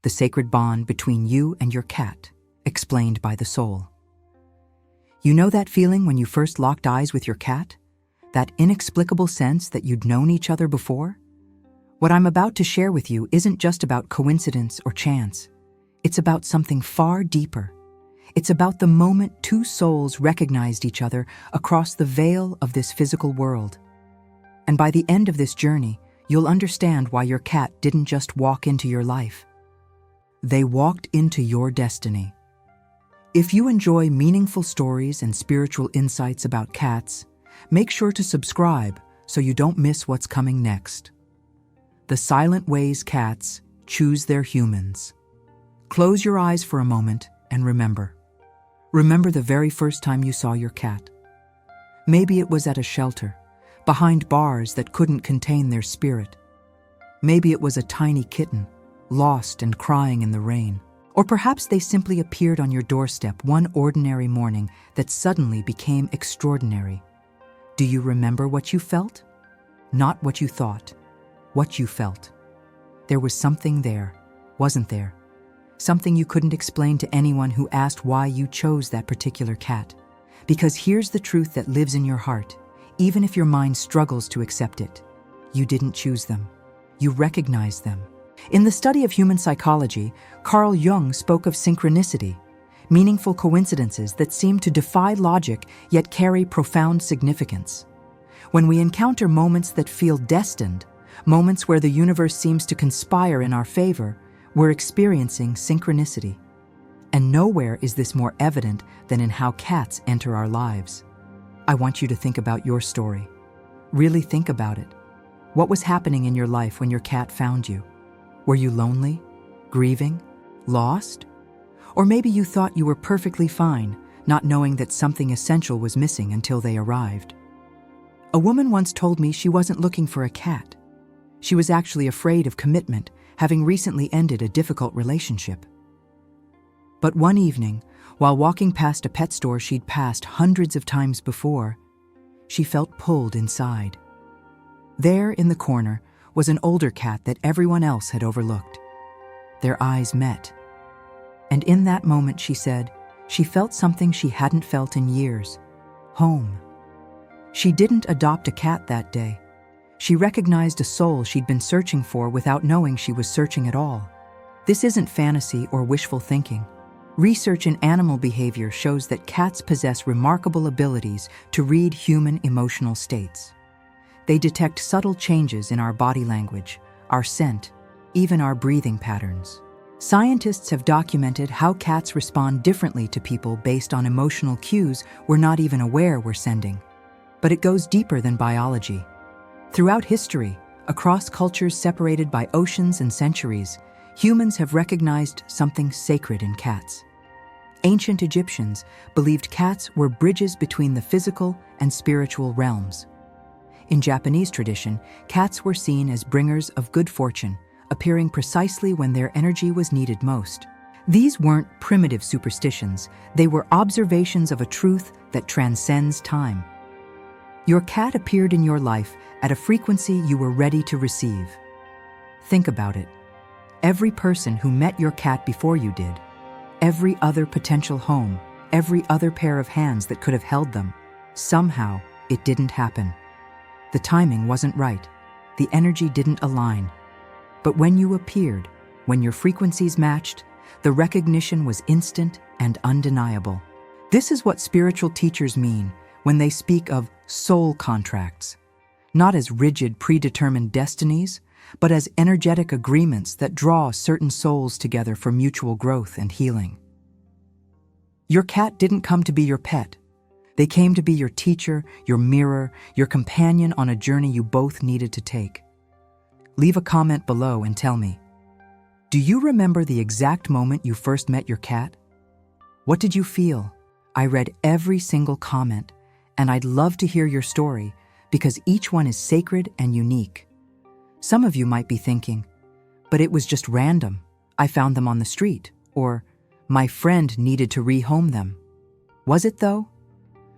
the sacred bond between you and your cat, explained by the soul. You know that feeling when you first locked eyes with your cat? That inexplicable sense that you'd known each other before? What I'm about to share with you isn't just about coincidence or chance. It's about something far deeper. It's about the moment two souls recognized each other across the veil of this physical world. And by the end of this journey, you'll understand why your cat didn't just walk into your life. They walked into your destiny. If you enjoy meaningful stories and spiritual insights about cats, make sure to subscribe so you don't miss what's coming next. The silent ways cats choose their humans. Close your eyes for a moment and remember. Remember the very first time you saw your cat. Maybe it was at a shelter, behind bars that couldn't contain their spirit. Maybe it was a tiny kitten, lost and crying in the rain. Or perhaps they simply appeared on your doorstep one ordinary morning that suddenly became extraordinary. Do you remember what you felt? Not what you thought, what you felt. There was something there, wasn't there? Something you couldn't explain to anyone who asked why you chose that particular cat. Because here's the truth that lives in your heart, even if your mind struggles to accept it. You didn't choose them. You recognized them. In the study of human psychology, Carl Jung spoke of synchronicity, meaningful coincidences that seem to defy logic yet carry profound significance. When we encounter moments that feel destined, moments where the universe seems to conspire in our favor, we're experiencing synchronicity. And nowhere is this more evident than in how cats enter our lives. I want you to think about your story. Really think about it. What was happening in your life when your cat found you? Were you lonely, grieving, lost? Or maybe you thought you were perfectly fine, not knowing that something essential was missing until they arrived. A woman once told me she wasn't looking for a cat. She was actually afraid of commitment, having recently ended a difficult relationship. But one evening, while walking past a pet store she'd passed hundreds of times before, she felt pulled inside. There in the corner was an older cat that everyone else had overlooked. Their eyes met. And in that moment, she said, she felt something she hadn't felt in years: home. She didn't adopt a cat that day. She recognized a soul she'd been searching for without knowing she was searching at all. This isn't fantasy or wishful thinking. Research in animal behavior shows that cats possess remarkable abilities to read human emotional states. They detect subtle changes in our body language, our scent, even our breathing patterns. Scientists have documented how cats respond differently to people based on emotional cues we're not even aware we're sending. But it goes deeper than biology. Throughout history, across cultures separated by oceans and centuries, humans have recognized something sacred in cats. Ancient Egyptians believed cats were bridges between the physical and spiritual realms. In Japanese tradition, cats were seen as bringers of good fortune, appearing precisely when their energy was needed most. These weren't primitive superstitions, they were observations of a truth that transcends time. Your cat appeared in your life at a frequency you were ready to receive. Think about it. Every person who met your cat before you did, every other potential home, every other pair of hands that could have held them, somehow it didn't happen. The timing wasn't right. The energy didn't align. But when you appeared, when your frequencies matched, the recognition was instant and undeniable. This is what spiritual teachers mean when they speak of soul contracts, not as rigid, predetermined destinies, but as energetic agreements that draw certain souls together for mutual growth and healing. Your cat didn't come to be your pet. They came to be your teacher, your mirror, your companion on a journey you both needed to take. Leave a comment below and tell me, do you remember the exact moment you first met your cat? What did you feel? I read every single comment, and I'd love to hear your story because each one is sacred and unique. Some of you might be thinking, but it was just random. I found them on the street, or my friend needed to rehome them. Was it though?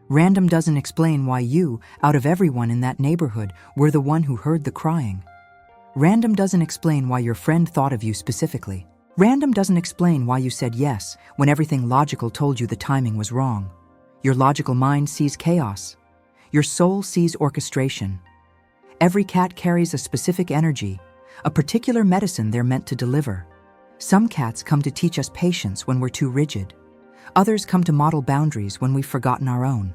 Random doesn't explain why you, out of everyone in that neighborhood, were the one who heard the crying. Random doesn't explain why your friend thought of you specifically. Random doesn't explain why you said yes when everything logical told you the timing was wrong. Your logical mind sees chaos. Your soul sees orchestration. Every cat carries a specific energy, a particular medicine they're meant to deliver. Some cats come to teach us patience when we're too rigid. Others come to model boundaries when we've forgotten our own.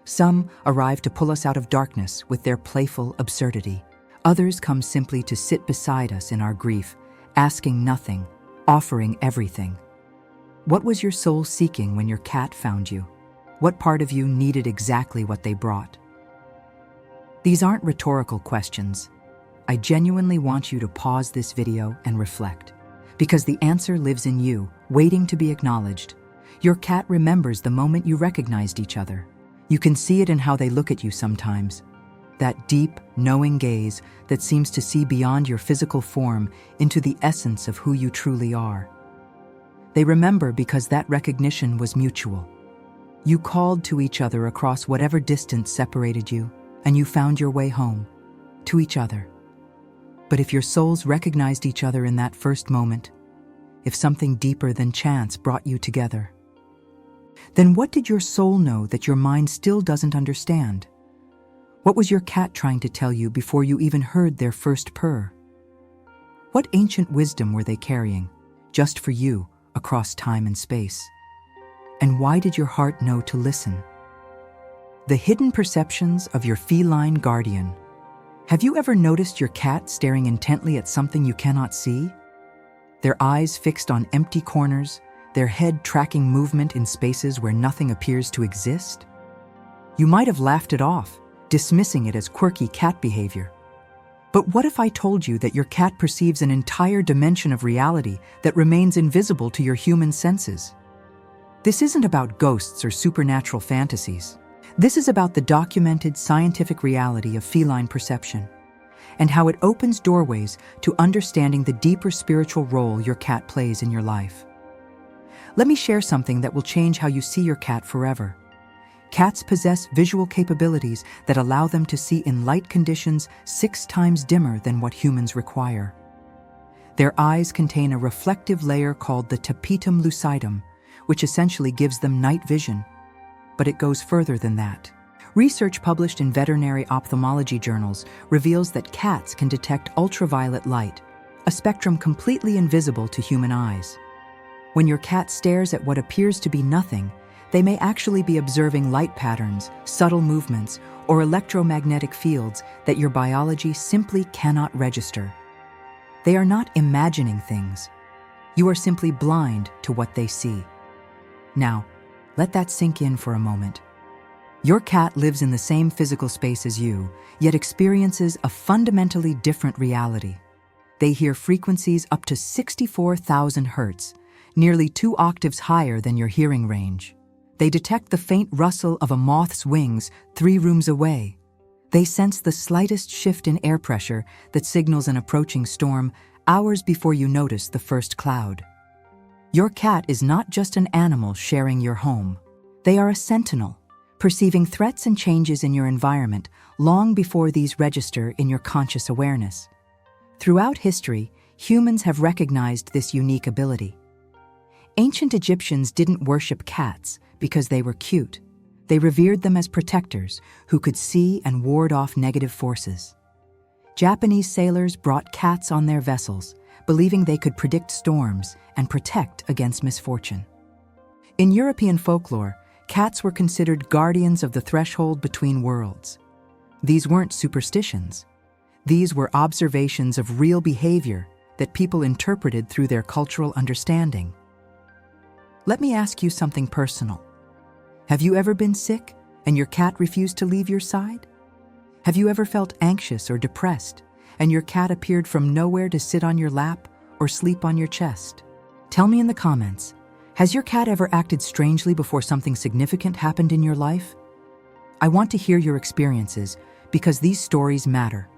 Some arrive to pull us out of darkness with their playful absurdity. Others come simply to sit beside us in our grief, asking nothing, offering everything. What was your soul seeking when your cat found you? What part of you needed exactly what they brought? These aren't rhetorical questions. I genuinely want you to pause this video and reflect, because the answer lives in you, waiting to be acknowledged. Your cat remembers the moment you recognized each other. You can see it in how they look at you sometimes. That deep, knowing gaze that seems to see beyond your physical form into the essence of who you truly are. They remember because that recognition was mutual. You called to each other across whatever distance separated you, and you found your way home, to each other. But if your souls recognized each other in that first moment, if something deeper than chance brought you together, then what did your soul know that your mind still doesn't understand? What was your cat trying to tell you before you even heard their first purr? What ancient wisdom were they carrying, just for you, across time and space? And why did your heart know to listen? The hidden perceptions of your feline guardian. Have you ever noticed your cat staring intently at something you cannot see? Their eyes fixed on empty corners, their head tracking movement in spaces where nothing appears to exist? You might have laughed it off, dismissing it as quirky cat behavior. But what if I told you that your cat perceives an entire dimension of reality that remains invisible to your human senses? This isn't about ghosts or supernatural fantasies. This is about the documented scientific reality of feline perception, and how it opens doorways to understanding the deeper spiritual role your cat plays in your life. Let me share something that will change how you see your cat forever. Cats possess visual capabilities that allow them to see in light conditions 6 times dimmer than what humans require. Their eyes contain a reflective layer called the tapetum lucidum, which essentially gives them night vision. But it goes further than that. Research published in veterinary ophthalmology journals reveals that cats can detect ultraviolet light, a spectrum completely invisible to human eyes. When your cat stares at what appears to be nothing, they may actually be observing light patterns, subtle movements, or electromagnetic fields that your biology simply cannot register. They are not imagining things. You are simply blind to what they see. Now, let that sink in for a moment. Your cat lives in the same physical space as you, yet experiences a fundamentally different reality. They hear frequencies up to 64,000 hertz, nearly 2 octaves higher than your hearing range. They detect the faint rustle of a moth's wings 3 rooms away. They sense the slightest shift in air pressure that signals an approaching storm hours before you notice the first cloud. Your cat is not just an animal sharing your home. They are a sentinel, perceiving threats and changes in your environment long before these register in your conscious awareness. Throughout history, humans have recognized this unique ability. Ancient Egyptians didn't worship cats because they were cute. They revered them as protectors who could see and ward off negative forces. Japanese sailors brought cats on their vessels, believing they could predict storms and protect against misfortune. In European folklore, cats were considered guardians of the threshold between worlds. These weren't superstitions. These were observations of real behavior that people interpreted through their cultural understanding. Let me ask you something personal. Have you ever been sick and your cat refused to leave your side? Have you ever felt anxious or depressed and your cat appeared from nowhere to sit on your lap or sleep on your chest? Tell me in the comments, has your cat ever acted strangely before something significant happened in your life? I want to hear your experiences because these stories matter.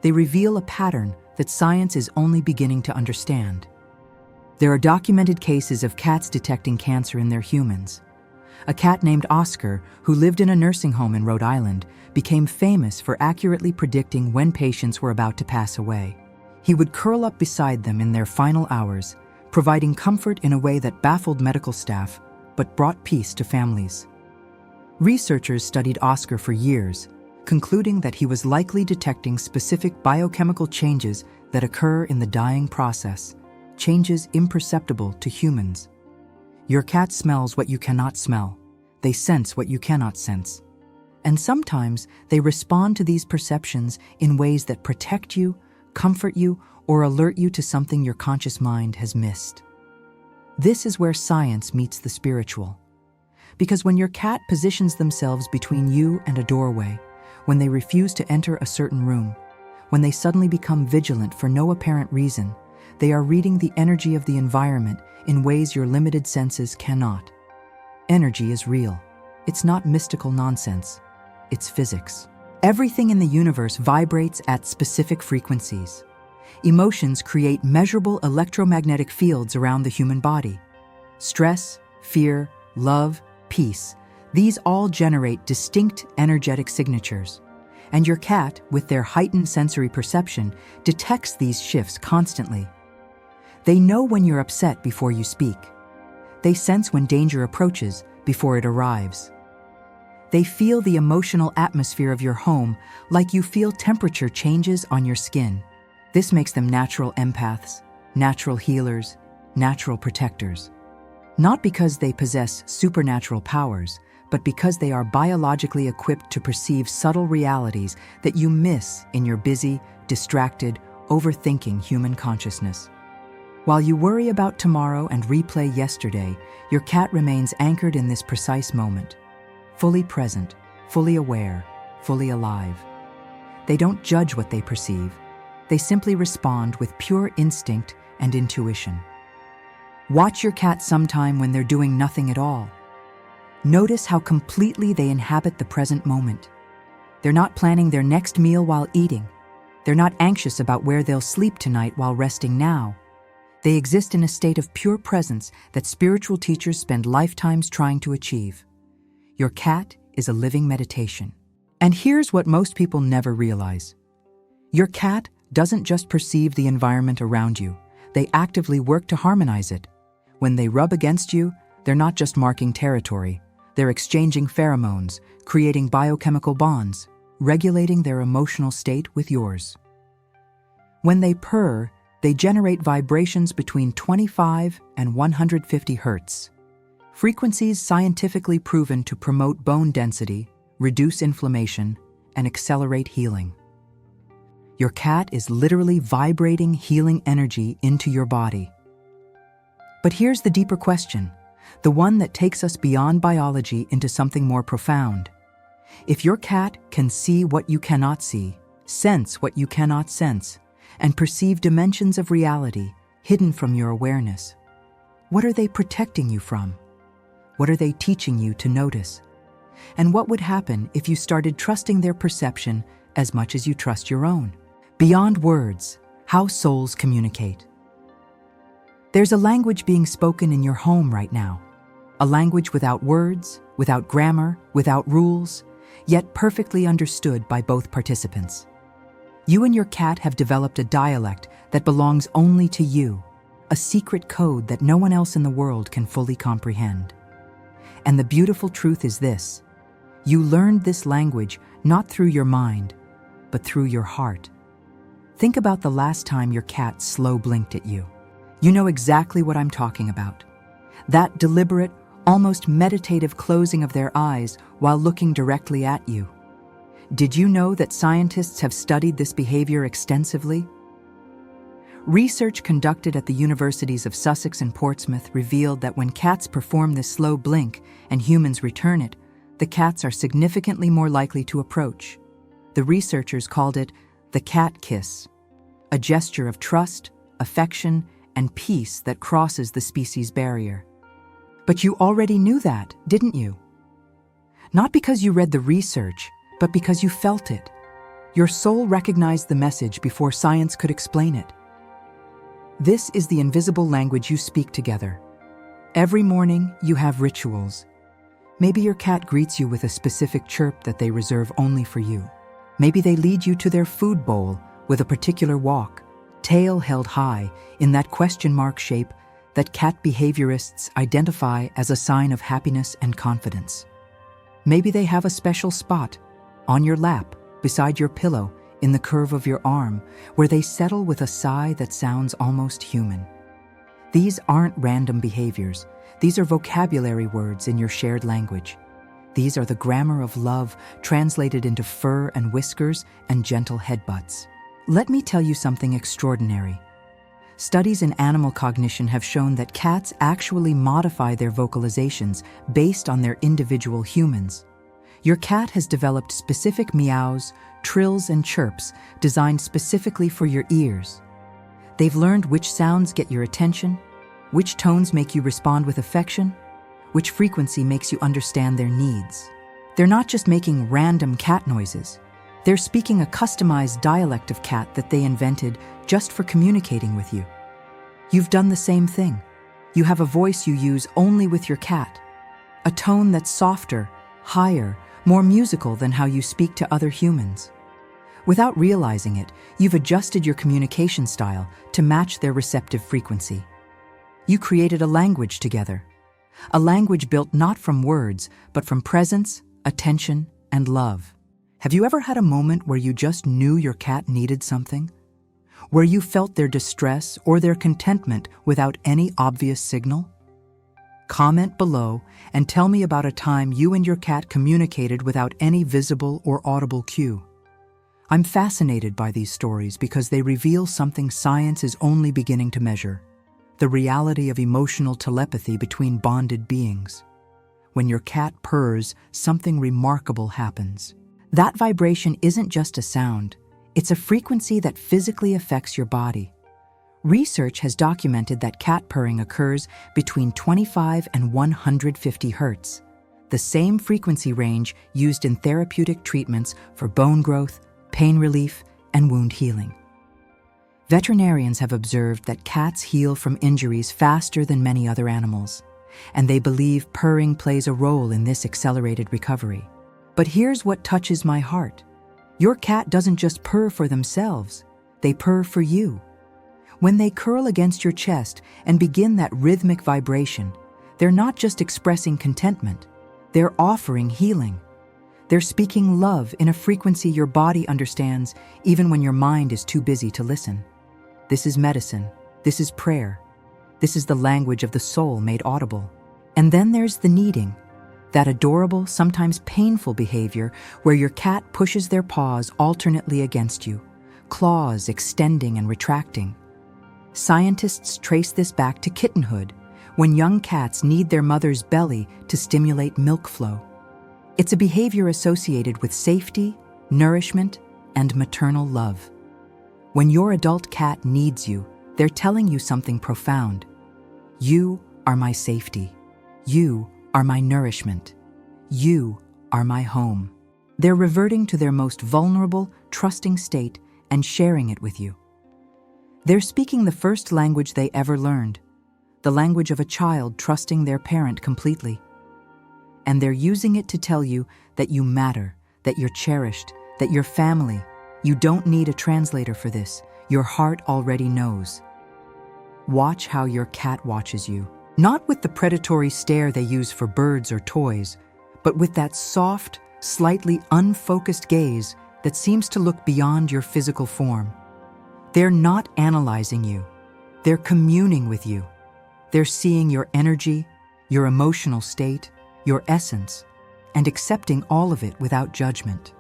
They reveal a pattern that science is only beginning to understand. There are documented cases of cats detecting cancer in their humans. A cat named Oscar, who lived in a nursing home in Rhode Island, became famous for accurately predicting when patients were about to pass away. He would curl up beside them in their final hours, providing comfort in a way that baffled medical staff but brought peace to families. Researchers studied Oscar for years, concluding that he was likely detecting specific biochemical changes that occur in the dying process, changes imperceptible to humans. Your cat smells what you cannot smell. They sense what you cannot sense. And sometimes they respond to these perceptions in ways that protect you, comfort you, or alert you to something your conscious mind has missed. This is where science meets the spiritual. Because when your cat positions themselves between you and a doorway, when they refuse to enter a certain room, when they suddenly become vigilant for no apparent reason, they are reading the energy of the environment in ways your limited senses cannot. Energy is real. It's not mystical nonsense. It's physics. Everything in the universe vibrates at specific frequencies. Emotions create measurable electromagnetic fields around the human body. Stress, fear, love, peace, these all generate distinct energetic signatures. And your cat, with their heightened sensory perception, detects these shifts constantly. They know when you're upset before you speak. They sense when danger approaches before it arrives. They feel the emotional atmosphere of your home like you feel temperature changes on your skin. This makes them natural empaths, natural healers, natural protectors. Not because they possess supernatural powers, but because they are biologically equipped to perceive subtle realities that you miss in your busy, distracted, overthinking human consciousness. While you worry about tomorrow and replay yesterday, your cat remains anchored in this precise moment, fully present, fully aware, fully alive. They don't judge what they perceive. They simply respond with pure instinct and intuition. Watch your cat sometime when they're doing nothing at all. Notice how completely they inhabit the present moment. They're not planning their next meal while eating. They're not anxious about where they'll sleep tonight while resting now. They exist in a state of pure presence that spiritual teachers spend lifetimes trying to achieve. Your cat is a living meditation. And here's what most people never realize. Your cat doesn't just perceive the environment around you. They actively work to harmonize it. When they rub against you, they're not just marking territory. They're exchanging pheromones, creating biochemical bonds, regulating their emotional state with yours. When they purr, they generate vibrations between 25 and 150 hertz. Frequencies scientifically proven to promote bone density, reduce inflammation, and accelerate healing. Your cat is literally vibrating healing energy into your body. But here's the deeper question, the one that takes us beyond biology into something more profound. If your cat can see what you cannot see, sense what you cannot sense, and perceive dimensions of reality hidden from your awareness, what are they protecting you from? What are they teaching you to notice? And what would happen if you started trusting their perception as much as you trust your own? Beyond words, how souls communicate. There's a language being spoken in your home right now. A language without words, without grammar, without rules, yet perfectly understood by both participants. You and your cat have developed a dialect that belongs only to you, a secret code that no one else in the world can fully comprehend. And the beautiful truth is this: you learned this language not through your mind, but through your heart. Think about the last time your cat slow blinked at you. You know exactly what I'm talking about. That deliberate, almost meditative closing of their eyes while looking directly at you. Did you know that scientists have studied this behavior extensively? Research conducted at the universities of Sussex and Portsmouth revealed that when cats perform this slow blink and humans return it, the cats are significantly more likely to approach. The researchers called it the cat kiss, a gesture of trust, affection, and peace that crosses the species barrier. But you already knew that, didn't you? Not because you read the research, but because you felt it. Your soul recognized the message before science could explain it. This is the invisible language you speak together. Every morning, you have rituals. Maybe your cat greets you with a specific chirp that they reserve only for you. Maybe they lead you to their food bowl with a particular walk, tail held high in that question mark shape that cat behaviorists identify as a sign of happiness and confidence. Maybe they have a special spot on your lap, beside your pillow, in the curve of your arm, where they settle with a sigh that sounds almost human. These aren't random behaviors. These are vocabulary words in your shared language. These are the grammar of love translated into fur and whiskers and gentle headbutts. Let me tell you something extraordinary. Studies in animal cognition have shown that cats actually modify their vocalizations based on their individual humans. Your cat has developed specific meows, trills, and chirps designed specifically for your ears. They've learned which sounds get your attention, which tones make you respond with affection, which frequency makes you understand their needs. They're not just making random cat noises. They're speaking a customized dialect of cat that they invented just for communicating with you. You've done the same thing. You have a voice you use only with your cat, a tone that's softer, higher, more musical than how you speak to other humans. Without realizing it, you've adjusted your communication style to match their receptive frequency. You created a language together, a language built not from words, but from presence, attention, and love. Have you ever had a moment where you just knew your cat needed something? Where you felt their distress or their contentment without any obvious signal? Comment below and tell me about a time you and your cat communicated without any visible or audible cue. I'm fascinated by these stories because they reveal something science is only beginning to measure: the reality of emotional telepathy between bonded beings. When your cat purrs, something remarkable happens. That vibration isn't just a sound, it's a frequency that physically affects your body. Research has documented that cat purring occurs between 25 and 150 hertz, the same frequency range used in therapeutic treatments for bone growth, pain relief, and wound healing. Veterinarians have observed that cats heal from injuries faster than many other animals, and they believe purring plays a role in this accelerated recovery. But here's what touches my heart. Your cat doesn't just purr for themselves, they purr for you. When they curl against your chest and begin that rhythmic vibration, they're not just expressing contentment, they're offering healing. They're speaking love in a frequency your body understands even when your mind is too busy to listen. This is medicine. This is prayer. This is the language of the soul made audible. And then there's the kneading, that adorable, sometimes painful behavior where your cat pushes their paws alternately against you, claws extending and retracting. Scientists trace this back to kittenhood, when young cats knead their mother's belly to stimulate milk flow. It's a behavior associated with safety, nourishment, and maternal love. When your adult cat needs you, they're telling you something profound. You are my safety. You are my nourishment. You are my home. They're reverting to their most vulnerable, trusting state and sharing it with you. They're speaking the first language they ever learned, the language of a child trusting their parent completely. And they're using it to tell you that you matter, that you're cherished, that you're family. You don't need a translator for this. Your heart already knows. Watch how your cat watches you. Not with the predatory stare they use for birds or toys, but with that soft, slightly unfocused gaze that seems to look beyond your physical form. They're not analyzing you. They're communing with you. They're seeing your energy, your emotional state, your essence, and accepting all of it without judgment.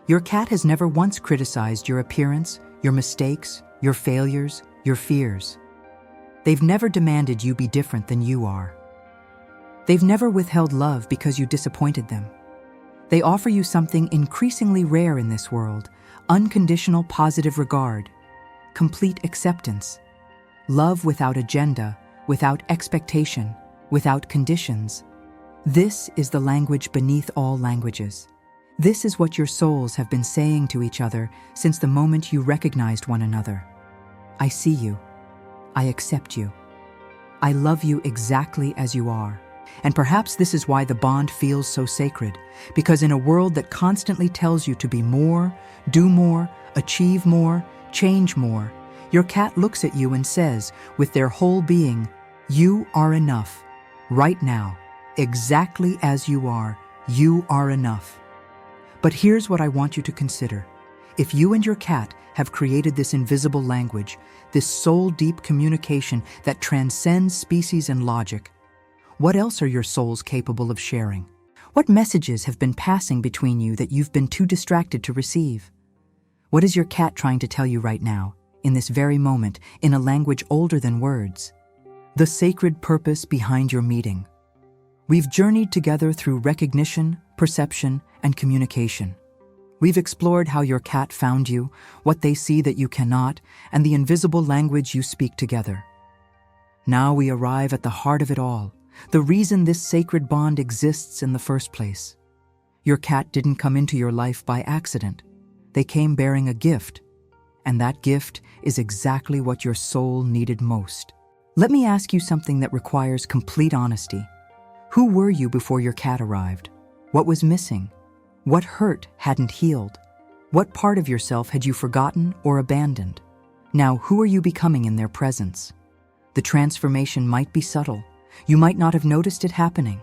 Your cat has never once criticized your appearance, your mistakes, your failures, your fears. They've never demanded you be different than you are. They've never withheld love because you disappointed them. They offer you something increasingly rare in this world: unconditional positive regard, complete acceptance, love without agenda, without expectation, without conditions. This is the language beneath all languages. This is what your souls have been saying to each other since the moment you recognized one another. I see you. I accept you. I love you exactly as you are. And perhaps this is why the bond feels so sacred, because in a world that constantly tells you to be more, do more, achieve more, change more, your cat looks at you and says, with their whole being, You are enough. Right now, exactly as you are enough. But here's what I want you to consider. If you and your cat have created this invisible language, this soul-deep communication that transcends species and logic, what else are your souls capable of sharing? What messages have been passing between you that you've been too distracted to receive? What is your cat trying to tell you right now, in this very moment, in a language older than words? The sacred purpose behind your meeting. We've journeyed together through recognition, perception, and communication. We've explored how your cat found you, what they see that you cannot, and the invisible language you speak together. Now we arrive at the heart of it all, the reason this sacred bond exists in the first place. Your cat didn't come into your life by accident. They came bearing a gift, and that gift is exactly what your soul needed most. Let me ask you something that requires complete honesty. Who were you before your cat arrived? What was missing? What hurt hadn't healed? What part of yourself had you forgotten or abandoned? Now, who are you becoming in their presence? The transformation might be subtle. You might not have noticed it happening,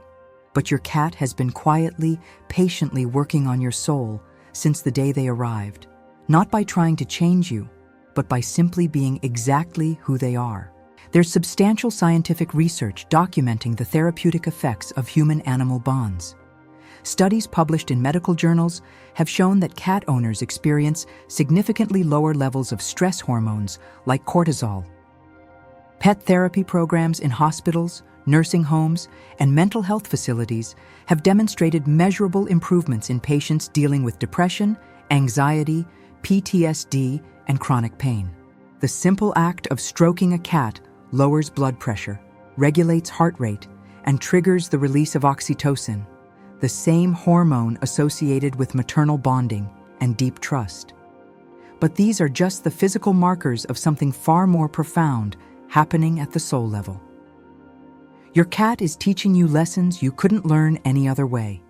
but your cat has been quietly, patiently working on your soul since the day they arrived, not by trying to change you, but by simply being exactly who they are. There's substantial scientific research documenting the therapeutic effects of human-animal bonds. Studies published in medical journals have shown that cat owners experience significantly lower levels of stress hormones like cortisol. Pet therapy programs in hospitals, nursing homes, and mental health facilities have demonstrated measurable improvements in patients dealing with depression, anxiety, PTSD, and chronic pain. The simple act of stroking a cat lowers blood pressure, regulates heart rate, and triggers the release of oxytocin, the same hormone associated with maternal bonding and deep trust. But these are just the physical markers of something far more profound happening at the soul level. Your cat is teaching you lessons you couldn't learn any other way.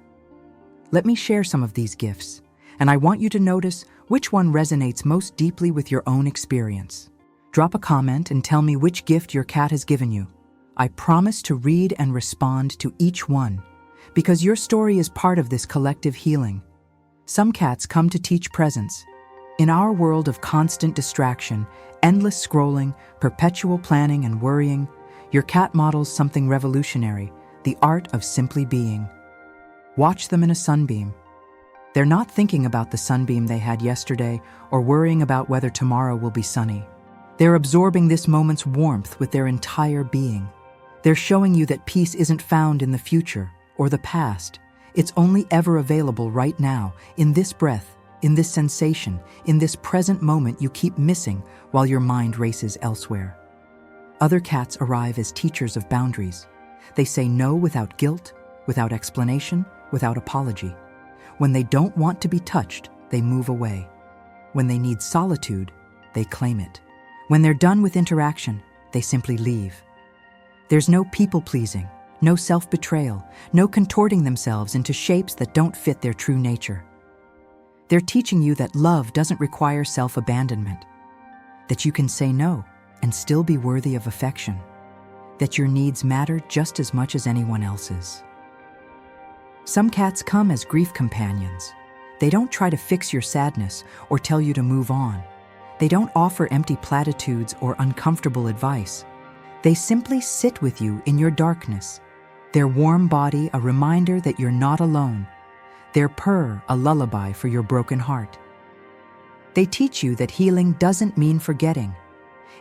Let me share some of these gifts, and I want you to notice which one resonates most deeply with your own experience. Drop a comment and tell me which gift your cat has given you. I promise to read and respond to each one, because your story is part of this collective healing. Some cats come to teach presence. In our world of constant distraction, endless scrolling, perpetual planning, and worrying, your cat models something revolutionary, the art of simply being. Watch them in a sunbeam. They're not thinking about the sunbeam they had yesterday or worrying about whether tomorrow will be sunny. They're absorbing this moment's warmth with their entire being. They're showing you that peace isn't found in the future or the past. It's only ever available right now, in this breath, in this sensation, in this present moment you keep missing while your mind races elsewhere. Other cats arrive as teachers of boundaries. They say no without guilt, without explanation, without apology. When they don't want to be touched, they move away. When they need solitude, they claim it. When they're done with interaction, they simply leave. There's no people-pleasing, no self-betrayal, no contorting themselves into shapes that don't fit their true nature. They're teaching you that love doesn't require self-abandonment, that you can say no and still be worthy of affection, that your needs matter just as much as anyone else's. Some cats come as grief companions. They don't try to fix your sadness or tell you to move on. They don't offer empty platitudes or uncomfortable advice. They simply sit with you in your darkness, their warm body a reminder that you're not alone, their purr a lullaby for your broken heart. They teach you that healing doesn't mean forgetting.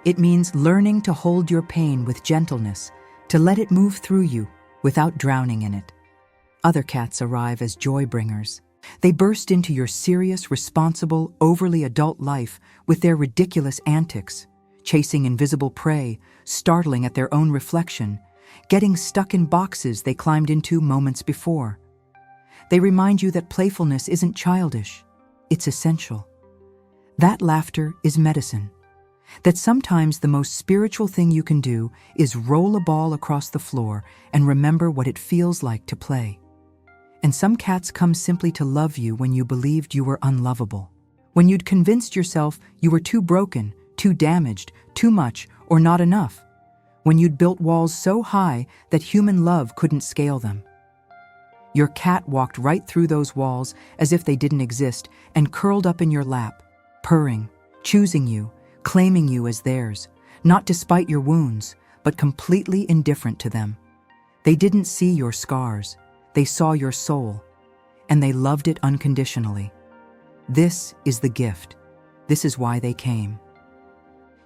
It means learning to hold your pain with gentleness, to let it move through you without drowning in it. Other cats arrive as joy bringers. They burst into your serious, responsible, overly adult life with their ridiculous antics, chasing invisible prey, startling at their own reflection, getting stuck in boxes they climbed into moments before. They remind you that playfulness isn't childish, it's essential. That laughter is medicine. That sometimes the most spiritual thing you can do is roll a ball across the floor and remember what it feels like to play. And some cats come simply to love you when you believed you were unlovable, when you'd convinced yourself you were too broken, too damaged, too much, or not enough, when you'd built walls so high that human love couldn't scale them. Your cat walked right through those walls as if they didn't exist and curled up in your lap, purring, choosing you, claiming you as theirs, not despite your wounds, but completely indifferent to them. They didn't see your scars, they saw your soul, and they loved it unconditionally. This is the gift. This is why they came.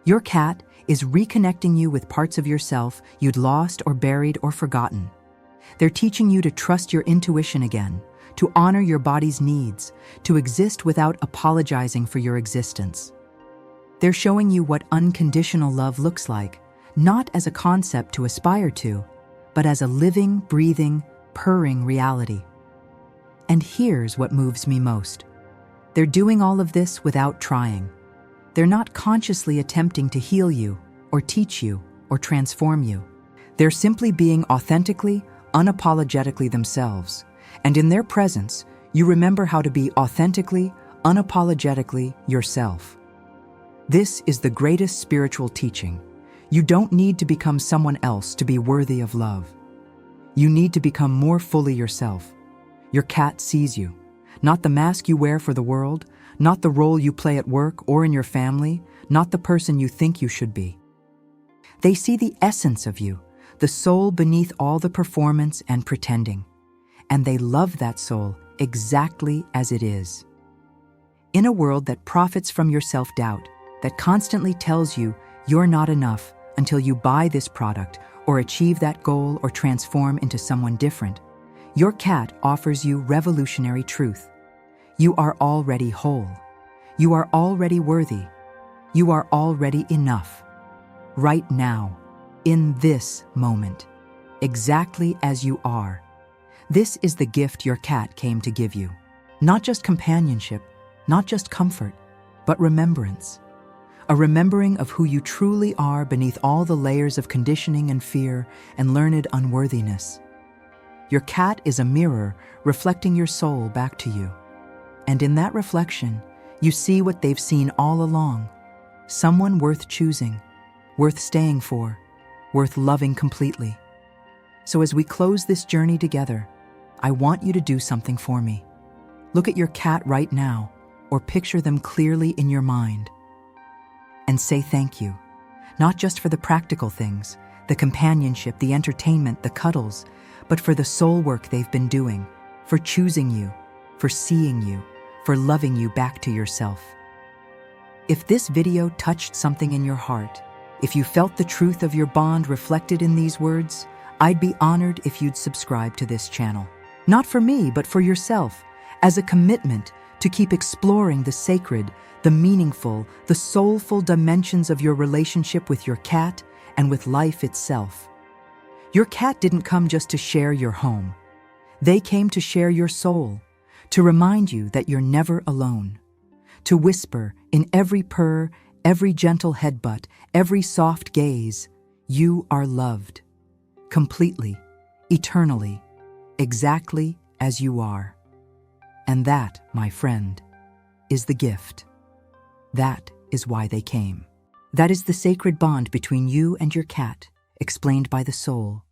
Your cat is reconnecting you with parts of yourself you'd lost or buried or forgotten. They're teaching you to trust your intuition again, to honor your body's needs, to exist without apologizing for your existence. They're showing you what unconditional love looks like, not as a concept to aspire to, but as a living, breathing, purring reality. And here's what moves me most. They're doing all of this without trying. They're not consciously attempting to heal you, or teach you, or transform you. They're simply being authentically, unapologetically themselves, and in their presence, you remember how to be authentically, unapologetically yourself. This is the greatest spiritual teaching. You don't need to become someone else to be worthy of love. You need to become more fully yourself. Your cat sees you, not the mask you wear for the world, not the role you play at work or in your family, not the person you think you should be. They see the essence of you, the soul beneath all the performance and pretending, and they love that soul exactly as it is. In a world that profits from your self-doubt, that constantly tells you you're not enough until you buy this product or achieve that goal or transform into someone different, your cat offers you revolutionary truth. You are already whole. You are already worthy. You are already enough. Right now, in this moment, exactly as you are. This is the gift your cat came to give you. Not just companionship, not just comfort, but remembrance. A remembering of who you truly are beneath all the layers of conditioning and fear and learned unworthiness. Your cat is a mirror reflecting your soul back to you. And in that reflection, you see what they've seen all along. Someone worth choosing, worth staying for, worth loving completely. So as we close this journey together, I want you to do something for me. Look at your cat right now, or picture them clearly in your mind. And say thank you, not just for the practical things, the companionship, the entertainment, the cuddles, but for the soul work they've been doing, for choosing you, for seeing you, for loving you back to yourself. If this video touched something in your heart, if you felt the truth of your bond reflected in these words, I'd be honored if you'd subscribe to this channel. Not for me, but for yourself, as a commitment to keep exploring the sacred, the meaningful, the soulful dimensions of your relationship with your cat and with life itself. Your cat didn't come just to share your home. They came to share your soul, to remind you that you're never alone, to whisper in every purr, every gentle headbutt, every soft gaze, you are loved, completely, eternally, exactly as you are. And that, my friend, is the gift. That is why they came. That is the sacred bond between you and your cat, explained by the soul.